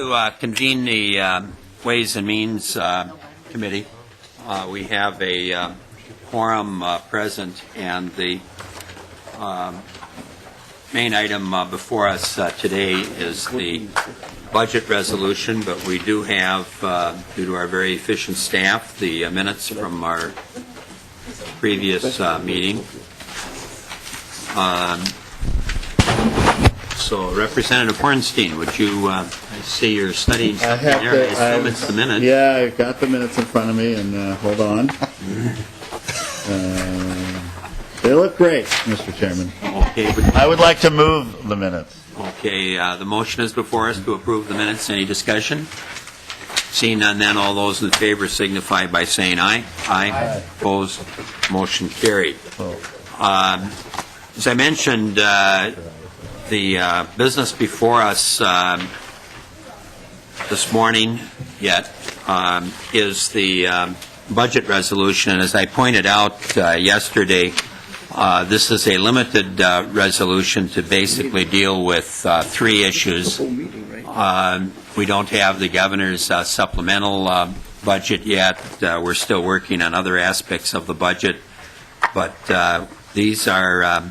to convene the Ways and Means Committee. We have a quorum present, and the main item before us today is the budget resolution, but we do have, due to our very efficient staff, the minutes from our previous meeting. So, Representative Hornstein, would you, I see you're studying something there. I assume it's the minutes. Yeah, I've got the minutes in front of me, and hold on. They look great, Mr. Chairman. Okay. I would like to move the minutes. Okay, the motion is before us to approve the minutes. Any discussion? Seeing none, then all those in favor signify by saying aye. Aye. Opposed? Motion carried. As I mentioned, the business before us this morning is the budget resolution. And as I pointed out yesterday, this is a limited resolution to basically deal with three issues. We don't have the governor's supplemental budget yet. We're still working on other aspects of the budget. But these are,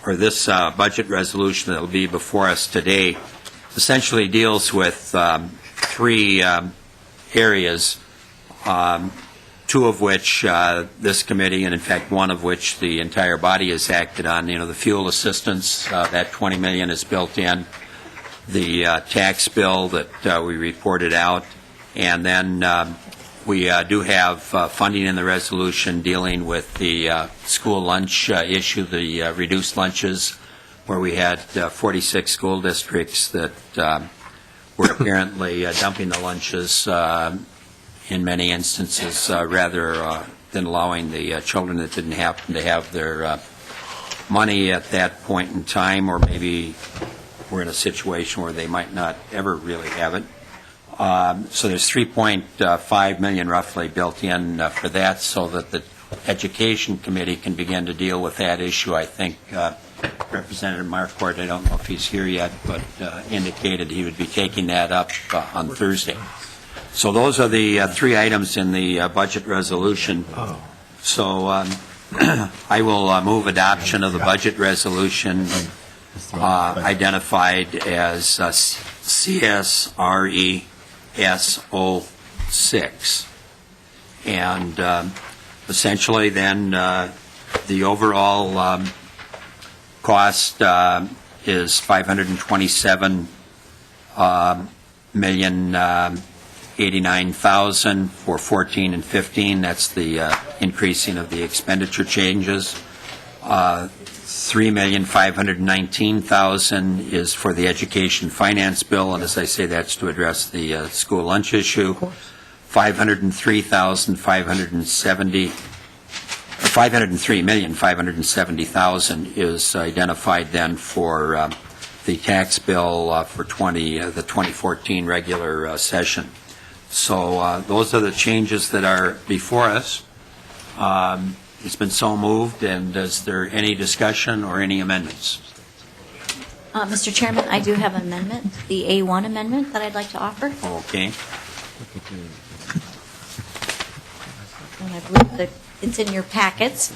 or this budget resolution that will be before us today, essentially deals with three areas, two of which this committee, and in fact one of which the entire body has acted on. You know, the fuel assistance, that $20 million is built in, the tax bill that we reported out, and then we do have funding in the resolution dealing with the school lunch issue, the reduced lunches, where we had 46 school districts that were apparently dumping the lunches in many instances rather than allowing the children that didn't happen to have their money at that point in time, or maybe we're in a situation where they might not ever really have it. So there's $3.5 million roughly built in for that, so that the Education Committee can begin to deal with that issue. I think Representative Marquardt, I don't know if he's here yet, but indicated he would be taking that up on Thursday. So those are the three items in the budget resolution. So I will move adoption of the budget resolution identified as CSRE S06. And essentially then the overall cost is $527,089,000 for 14 and 15. That's the increasing of the expenditure changes. $3,519,000 is for the education finance bill, and as I say, that's to address the school lunch issue. $503,570,000 is identified then for the tax bill for the 2014 regular session. So those are the changes that are before us. It's been so moved, and is there any discussion or any amendments? Mr. Chairman, I do have an amendment, the A1 amendment that I'd like to offer. Okay. And I believe that it's in your packets.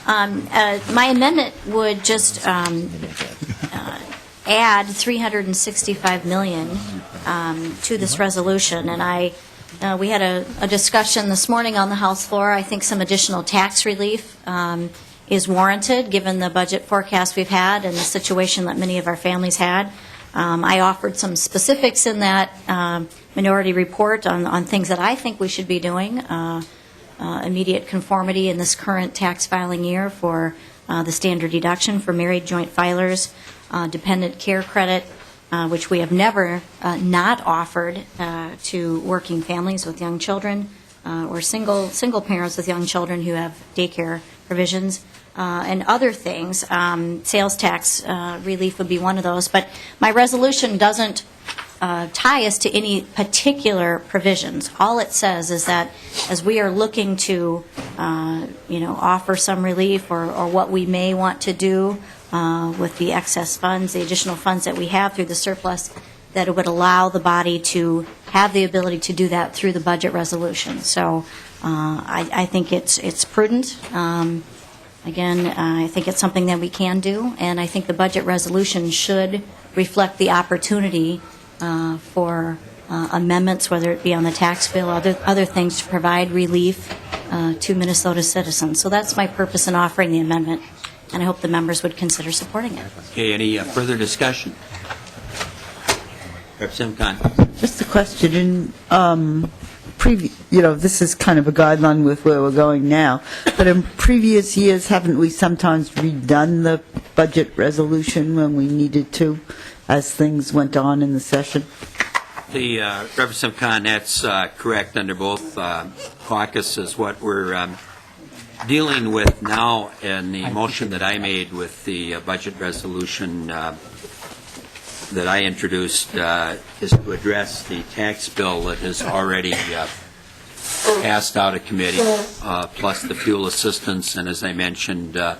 My amendment would just add $365 million to this resolution, and we had a discussion this morning on the House floor. I think some additional tax relief is warranted given the budget forecast we've had and the situation that many of our families had. I offered some specifics in that minority report on things that I think we should be doing. Immediate conformity in this current tax filing year for the standard deduction for married joint filers, dependent care credit, which we have never not offered to working families with young children or single parents with young children who have daycare provisions, and other things. Sales tax relief would be one of those. But my resolution doesn't tie us to any particular provisions. All it says is that as we are looking to, offer some relief or what we may want to do with the excess funds, the additional funds that we have through the surplus that it would allow the body to have the ability to do that through the budget resolution. So I think it's prudent. Again, I think it's something that we can do, and I think the budget resolution should reflect the opportunity for amendments, whether it be on the tax bill, other things to provide relief to Minnesota citizens. So that's my purpose in offering the amendment, and I hope the members would consider supporting it. Okay, any further discussion? Representative Khan. Just a question. This is kind of a guideline with where we're going now, but in previous years, haven't we sometimes redone the budget resolution when we needed to, as things went on in the session? The Representative Khan, that's correct under both caucuses. What we're dealing with now in the motion that I made with the budget resolution that I introduced is to address the tax bill that has already passed out of committee, plus the fuel assistance, and as I mentioned, a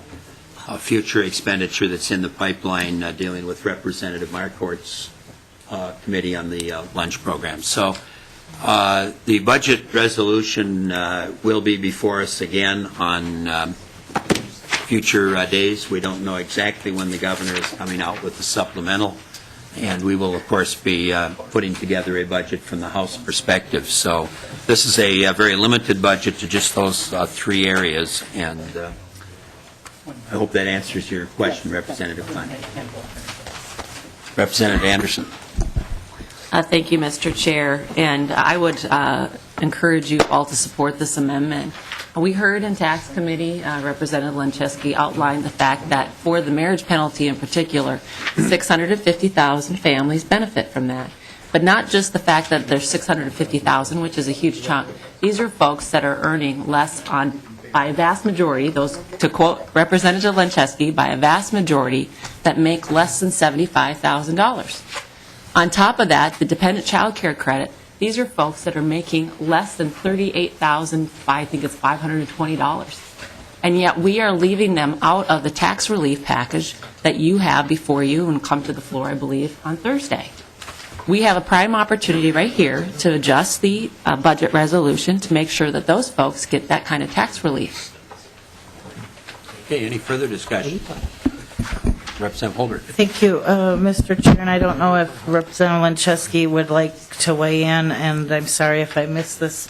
future expenditure that's in the pipeline dealing with Representative Marquardt's committee on the lunch program. So the budget resolution will be before us again on future days. We don't know exactly when the governor is coming out with the supplemental, and we will, of course, be putting together a budget from the House perspective. So this is a very limited budget to just those three areas, and I hope that answers your question, Representative Klein. Representative Anderson. Thank you, Mr. Chair, and I would encourage you all to support this amendment. We heard in Tax Committee, Representative Lencheski outlined the fact that for the marriage penalty in particular, 650,000 families benefit from that. But not just the fact that there's 650,000, which is a huge chunk. These are folks that are earning less by a vast majority, those, to quote Representative Lencheski, by a vast majority that make less than $75,000. On top of that, the dependent child care credit, these are folks that are making less than $38,520. And yet we are leaving them out of the tax relief package that you have before you and come to the floor, I believe, on Thursday. We have a prime opportunity right here to adjust the budget resolution to make sure that those folks get that kind of tax relief. Okay, any further discussion? Representative Holbert. Thank you, Mr. Chair, and I don't know if Representative Lencheski would like to weigh in, and I'm sorry if I missed this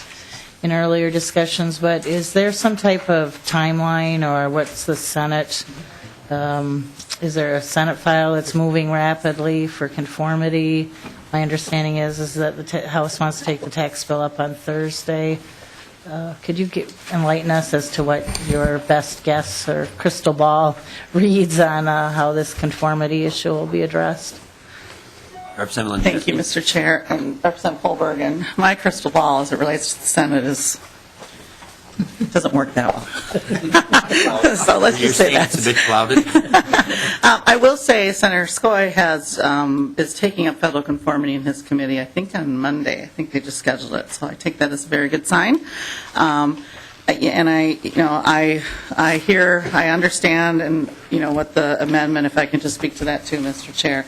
in earlier discussions, but is there some type of timeline, or what's the Senate, is there a Senate file that's moving rapidly for conformity? My understanding is that the House wants to take the tax bill up on Thursday. Could you enlighten us as to what your best guess or crystal ball reads on how this conformity issue will be addressed? Representative Lencheski. Thank you, Mr. Chair, and Representative Holberg. And my crystal ball, as it relates to the Senate, doesn't work that well. So let's just say that. It's a bit clouded. I will say Senator Skoye is taking up federal conformity in his committee, I think on Monday. I think they just scheduled it, so I take that as a very good sign. And I hear, I understand, and what the amendment. If I can just speak to that too, Mr. Chair.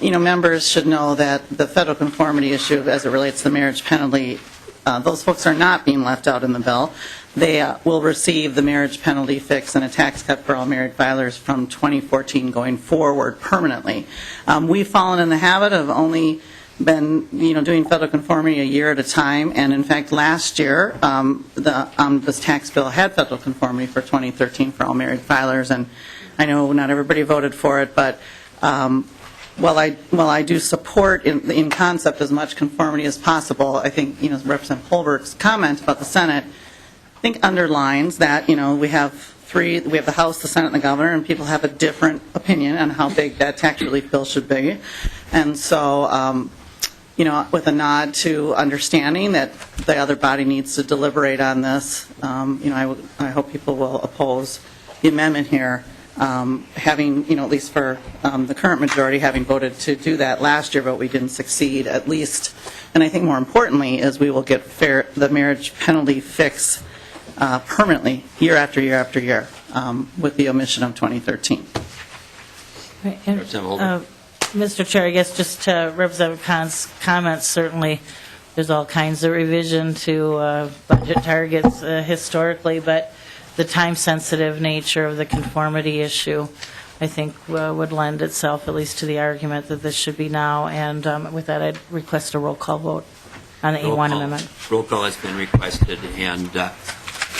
Members should know that the federal conformity issue, as it relates to the marriage penalty, those folks are not being left out in the bill. They will receive the marriage penalty fix and a tax cut for all married filers from 2014 going forward permanently. We've fallen in the habit of only been doing federal conformity a year at a time, and in fact last year this tax bill had federal conformity for 2013 for all married filers, and I know not everybody voted for it, but while I do support in concept as much conformity as possible, I think Representative Holberg's comment about the Senate, I think underlines that we have the House, the Senate, and the Governor, and people have a different opinion on how big that tax relief bill should be, and so with a nod to understanding that the other body needs to deliberate on this, I hope people will oppose the amendment here. Having, at least for the current majority, having voted to do that last year, but we didn't succeed, at least. And I think more importantly is we will get the marriage penalty fix permanently year after year after year with the omission of 2013. Right, and, Mr. Chair, I guess just to Representative Khan's comments, certainly there's all kinds of revision to budget targets historically, but the time-sensitive nature of the conformity issue, I think, would lend itself at least to the argument that this should be now. And with that, I'd request a roll call vote on the A1 amendment. Roll call has been requested, and,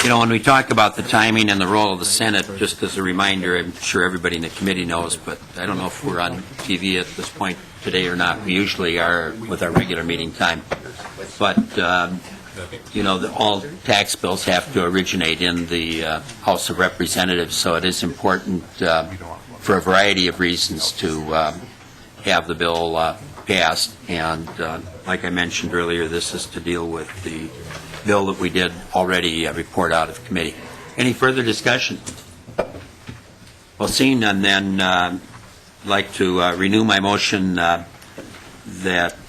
when we talk about the timing and the role of the Senate, just as a reminder, I'm sure everybody in the committee knows, but I don't know if we're on TV at this point today or not. We usually are with our regular meeting time. But, all tax bills have to originate in the House of Representatives, so it is important for a variety of reasons to have the bill passed. And like I mentioned earlier, this is to deal with the bill that we did already report out of committee. Any further discussion? Well, seeing none, then I'd like to renew my motion that...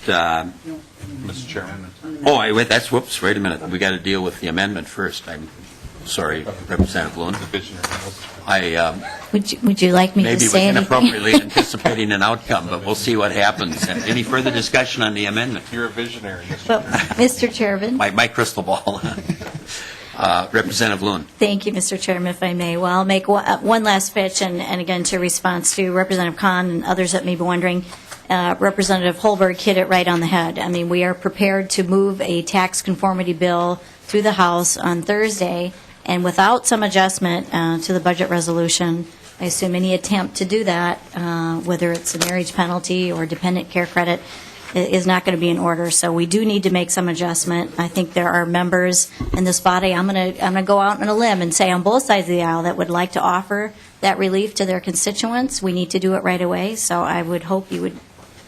Mr. Chairman. Wait a minute. We got to deal with the amendment first. I'm sorry, Representative Loon. Would you like me to Maybe say anything? inappropriately anticipating an outcome, but we'll see what happens. Any further discussion on the amendment? You're a visionary, Mr. Well, Mr. Chairman. My crystal ball. Representative Loon. Thank you, Mr. Chairman, if I may. Well, I'll make one last pitch, and again, to response to Representative Khan and others that may be wondering, Representative Holberg hit it right on the head. I mean, we are prepared to move a tax conformity bill through the House on Thursday, and without some adjustment to the budget resolution, I assume any attempt to do that, whether it's a marriage penalty or dependent care credit, is not going to be in order. So we do need to make some adjustment. I think there are members in this body, I'm going to go out on a limb and say on both sides of the aisle that would like to offer that relief to their constituents. We need to do it right away, so I would hope you would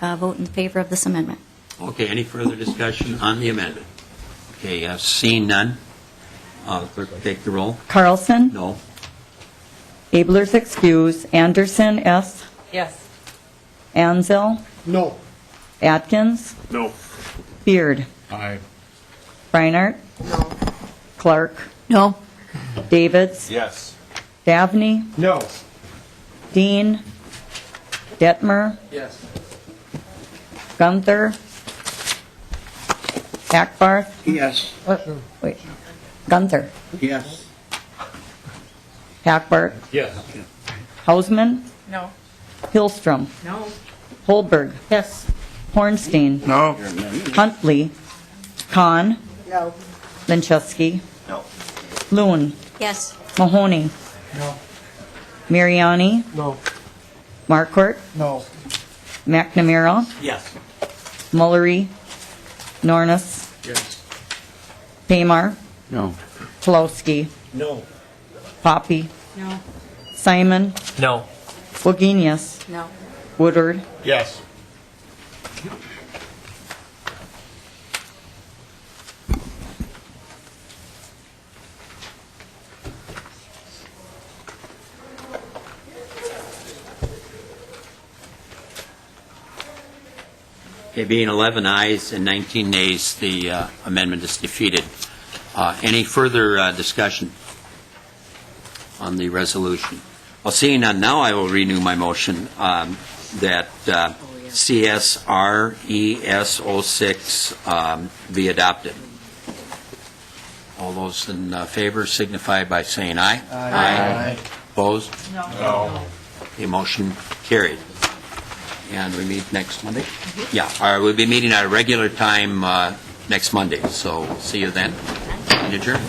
vote in favor of this amendment. Okay, any further discussion on the amendment? Okay, seeing none, clerk will take the roll. Carlson? No. Abler's excuse. Anderson, S. Yes. Ansel? No. Atkins? No. Beard? Aye. Reinhardt? No. Clark? No. Davids? Yes. Davney? No. Dean? Detmer? Yes. Gunther? Akbarth? Yes. Wait. Gunther? Yes. Akbarth? Yes. Hausman? No. Hillstrom? No. Holberg? Yes. Hornstein? No. Huntley? Khan? No. Linchewski? No. Loon? Yes. Mahoney? No. Mariani? No. Marquardt? No. McNamara? Yes. Mullery? Nornis? Yes. Pamar? No. Pulowski? No. Poppy? No. Simon? No. Wagenius? No. Woodward? Yes. Okay, being 11 ayes and 19 nays, the amendment is defeated. Any further discussion on the resolution? Well, seeing none, now I will renew my motion that CSR ES06 be adopted. All those in favor signify by saying aye. Aye. Opposed? No. The motion carried. And we meet next Monday? Yeah, we'll be meeting at a regular time next Monday, so see you then. Adjourned.